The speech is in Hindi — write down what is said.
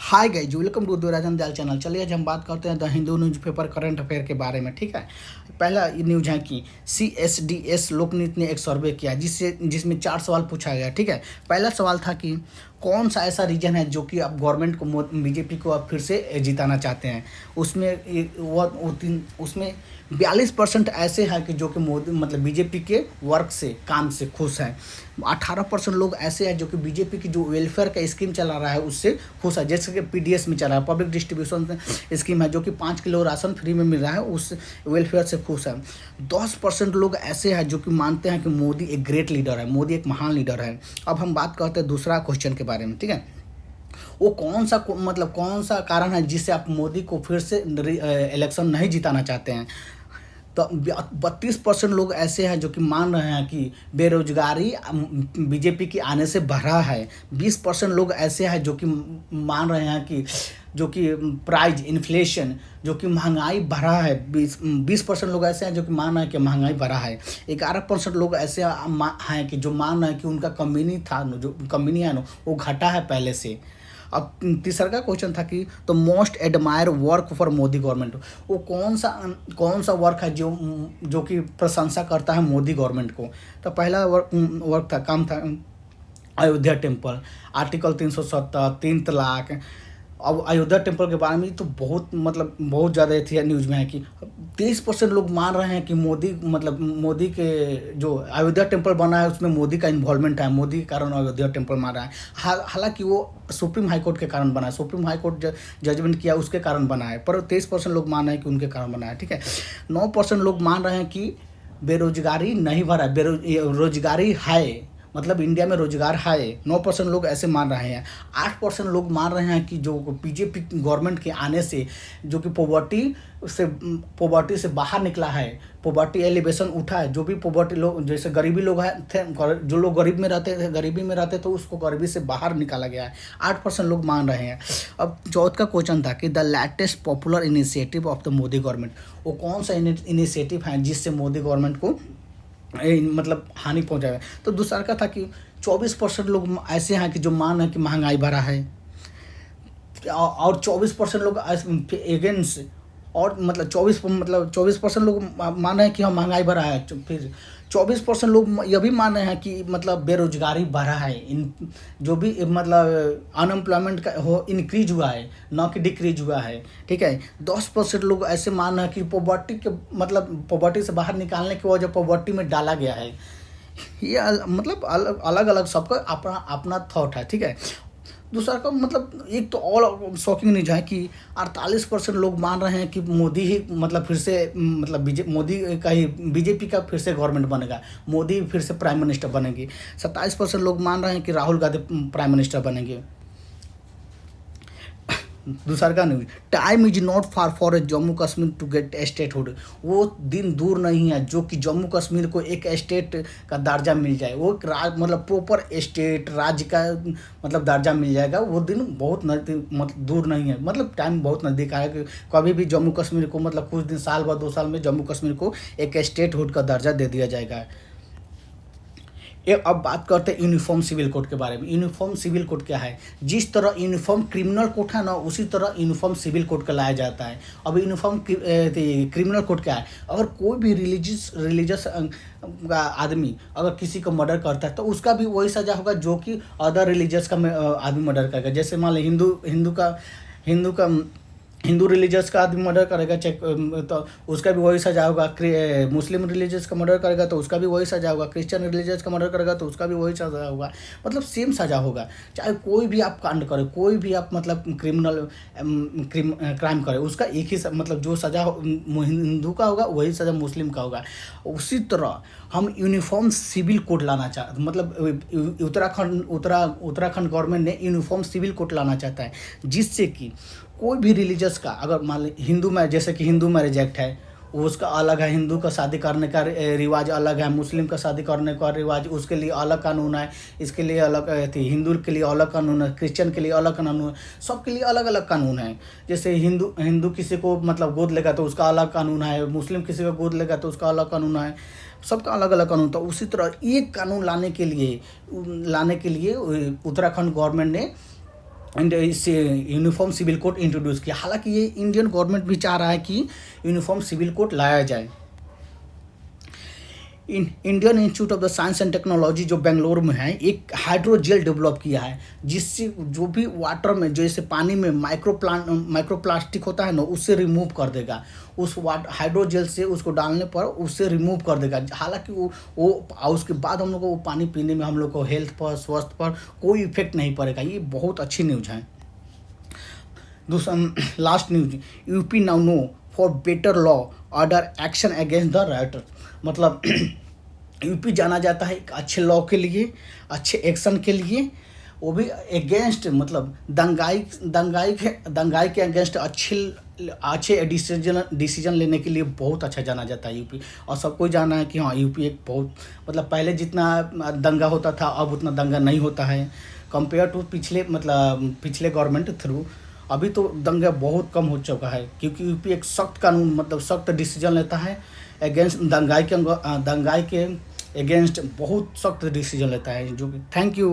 Hi guys, welcome to the Rajan Dayal channel. चलिए आज हम बात करते हैं the Hindu newspaper current affair के बारे में। ठीक है, पहला न्यूज है कि CSDS लोकनीति ने एक सर्वे किया जिसमें 4 सवाल पूछा गया। ठीक है, पहला सवाल था कि कौन सा ऐसा रीजन है जो कि आप गवर्नमेंट को बीजेपी को आप फिर से जिताना चाहते हैं। उसमें 42% ऐसे हैं कि जो कि मोदी मतलब बीजेपी के वर्क से काम से खुश हैं। 18% लोग ऐसे हैं जो कि बीजेपी की जो वेलफेयर का स्कीम चला रहा है उससे खुश है, जैसे कि PDS में चला है, पब्लिक डिस्ट्रीब्यूशन स्कीम है, जो कि 5 किलो राशन फ्री में मिल रहा है, उस वेलफेयर से खुश है। 10% लोग ऐसे हैं जो कि मानते हैं कि मोदी एक ग्रेट लीडर है, मोदी एक महान लीडर है। अब हम बात करते हैं दूसरा क्वेश्चन के बारे में। ठीक है, वो कौन सा कारण है जिससे आप मोदी को फिर से इलेक्शन नहीं जिताना चाहते हैं। तो 32% लोग ऐसे हैं जो कि मान रहे हैं कि बेरोजगारी बीजेपी के आने से बढ़ा है। 20% लोग ऐसे हैं जो कि मान रहे हैं कि प्राइस इन्फ्लेशन जो कि महंगाई बढ़ा है। 20% लोग ऐसे हैं जो कि मान रहे हैं कि महंगाई बढ़ा है। 11% लोग ऐसे हैं कि जो मान रहे हैं कि उनका कमीनी था जो कमीनी है ना वो घटा है पहले से। अब तीसरा का क्वेश्चन था कि तो most admire work for Modi government, वो कौन सा वर्क है जो कि प्रशंसा करता है मोदी गवर्नमेंट को। तो पहला वर्क था काम था अयोध्या टेम्पल, आर्टिकल 370, 3 तलाक। अब अयोध्या टेम्पल के बारे में तो बहुत ज़्यादा थी न्यूज़ में है कि 23% लोग मान रहे हैं कि मोदी के जो अयोध्या टेम्पल बना है उसमें मोदी का इन्वॉल्वमेंट है, मोदी के कारण अयोध्या टेम्पल बना है। हालांकि वो सुप्रीम हाई कोर्ट के कारण बना है, सुप्रीम हाई कोर्ट जजमेंट किया उसके कारण बना है, पर 23% लोग मान रहे हैं कि उनके कारण बना है। ठीक है, 9% लोग मान रहे हैं कि बेरोजगारी नहीं भरा, रोजगारी है, मतलब इंडिया में रोजगार है। 9% लोग ऐसे मान रहे हैं। 8% लोग मान रहे हैं कि जो बीजेपी गवर्नमेंट के आने से जो कि पॉवर्टी से बाहर निकला है, पॉवर्टी एलिवेशन उठा है। जो भी पॉवर्टी लोग जैसे गरीबी लोग हैं थे, जो लोग गरीबी में रहते तो उसको गरीबी से बाहर निकाला गया है। 8% लोग मान रहे हैं। अब चौथा का क्वेश्चन था कि the latest popular initiative of the Modi government, वो कौन सा इनिशिएटिव है जिससे मोदी गवर्नमेंट को हानि पहुंचाया। तो दूसरा का था कि 24% लोग ऐसे हैं कि जो मान है कि महंगाई बढ़ा है, और 24% लोग अगेंस्ट, और 24% लोग मान रहे हैं कि हम महंगाई बढ़ा है। फिर 24% लोग यह भी मान रहे हैं कि बेरोजगारी बढ़ा है, इन जो भी अनएम्प्लॉयमेंट का हो इंक्रीज हुआ है, ना कि डिक्रीज हुआ है। ठीक है, 10% लोग ऐसे मान रहे हैं कि पॉवर्टी से बाहर निकालने की वजह पॉवर्टी में डाला गया है। ये अलग अलग सबका अपना अपना थॉट है। ठीक है, दूसरा का एक तो और शॉकिंग न्यूज है कि 48% लोग मान रहे हैं कि मोदी ही फिर से मोदी का ही बीजेपी का फिर से गवर्नमेंट बनेगा, मोदी फिर से प्राइम मिनिस्टर बनेंगे। 27% लोग मान रहे हैं कि राहुल गांधी प्राइम मिनिस्टर बनेंगे। दूसरा का news, time is not far for Jammu Kashmir to get statehood, वो दिन दूर नहीं है जो कि जम्मू कश्मीर को एक स्टेट का दर्जा मिल जाए, वो एक प्रॉपर स्टेट राज्य का दर्जा मिल जाएगा। वो दिन बहुत नज़दीक दूर नहीं है, टाइम बहुत नज़दीक आया कि कभी भी जम्मू कश्मीर को कुछ दिन साल बाद 2 साल में जम्मू कश्मीर को एक स्टेटहुड का दर्जा दे दिया जाएगा। अब बात करते हैं यूनिफॉर्म सिविल कोड के बारे में। यूनिफॉर्म सिविल कोड क्या है? जिस तरह यूनिफॉर्म क्रिमिनल कोड है ना, उसी तरह यूनिफॉर्म सिविल कोड का लाया जाता है। अब यूनिफॉर्म क्रिमिनल कोड क्या है? अगर कोई भी रिलीजियस आदमी अगर किसी को मर्डर करता है तो उसका भी वही सज़ा होगा जो कि अदर रिलीजियस का आदमी मर्डर करेगा। जैसे मान लो हिंदू रिलीजियस का आदमी मर्डर करेगा तो उसका भी वही सजा होगा। मुस्लिम रिलीजियस का मर्डर करेगा तो उसका भी वही सजा होगा। क्रिश्चियन रिलीजियस का मर्डर करेगा तो उसका भी वही सजा होगा। सेम सजा होगा, चाहे कोई भी आप कांड करे, कोई भी आप क्राइम करे, उसका एक ही जो सजा हिंदू का होगा वही सजा मुस्लिम का होगा। उसी तरह हम यूनिफॉर्म सिविल कोड लाना उत्तराखंड गवर्नमेंट ने यूनिफॉर्म सिविल कोड लाना चाहता है, जिससे कि कोई भी रिलीजियस का अगर मान ली हिंदू में, जैसे कि हिंदू मैरिज एक्ट है, उसका अलग है, हिंदू का शादी करने का रिवाज अलग है, मुस्लिम का शादी करने का रिवाज उसके लिए अलग कानून है, इसके लिए अलग थी, हिंदू के लिए अलग कानून है, क्रिश्चियन के लिए अलग कानून है, सबके लिए अलग अलग कानून है। जैसे हिंदू किसी को गोद लेगा तो उसका अलग कानून है, मुस्लिम किसी को गोद लेगा तो उसका अलग कानून है, सबका अलग अलग कानून था। उसी तरह एक कानून लाने के लिए उत्तराखंड गवर्नमेंट ने एंड इस यूनिफॉर्म सिविल कोड इंट्रोड्यूस किया। हालांकि ये इंडियन गवर्नमेंट भी चाह रहा है कि यूनिफॉर्म सिविल कोड लाया जाए। Indian institute of the science and technology जो बेंगलोर में है, एक हाइड्रोजेल डेवलप किया है, जिससे जो भी वाटर में जैसे पानी में माइक्रोप्लास्टिक होता है ना, उससे रिमूव कर देगा। उस हाइड्रोजेल से उसको डालने पर उससे रिमूव कर देगा। हालांकि वो उसके बाद हम लोग को वो पानी पीने में हम लोग को हेल्थ पर, स्वास्थ्य पर कोई इफेक्ट नहीं पड़ेगा। ये बहुत अच्छी न्यूज़ है। दूसरा last news, UP now no for better law order action against the writer. मतलब यूपी जाना जाता है एक अच्छे लॉ के लिए, अच्छे एक्शन के लिए, वो भी अगेंस्ट मतलब दंगाई के अगेंस्ट अच्छे डिसीजन लेने के लिए बहुत अच्छा जाना जाता है यूपी। और सबको जाना है कि हाँ यूपी एक बहुत मतलब पहले जितना दंगा होता था अब उतना दंगा नहीं होता है कंपेयर टू पिछले गवर्नमेंट थ्रू। अभी तो दंगा बहुत कम हो चुका है, क्योंकि यूपी एक सख्त कानून मतलब सख्त डिसीजन लेता है अगेंस्ट दंगाई के अगेंस्ट बहुत सख्त डिसीजन लेता है, जो कि थैंक यू।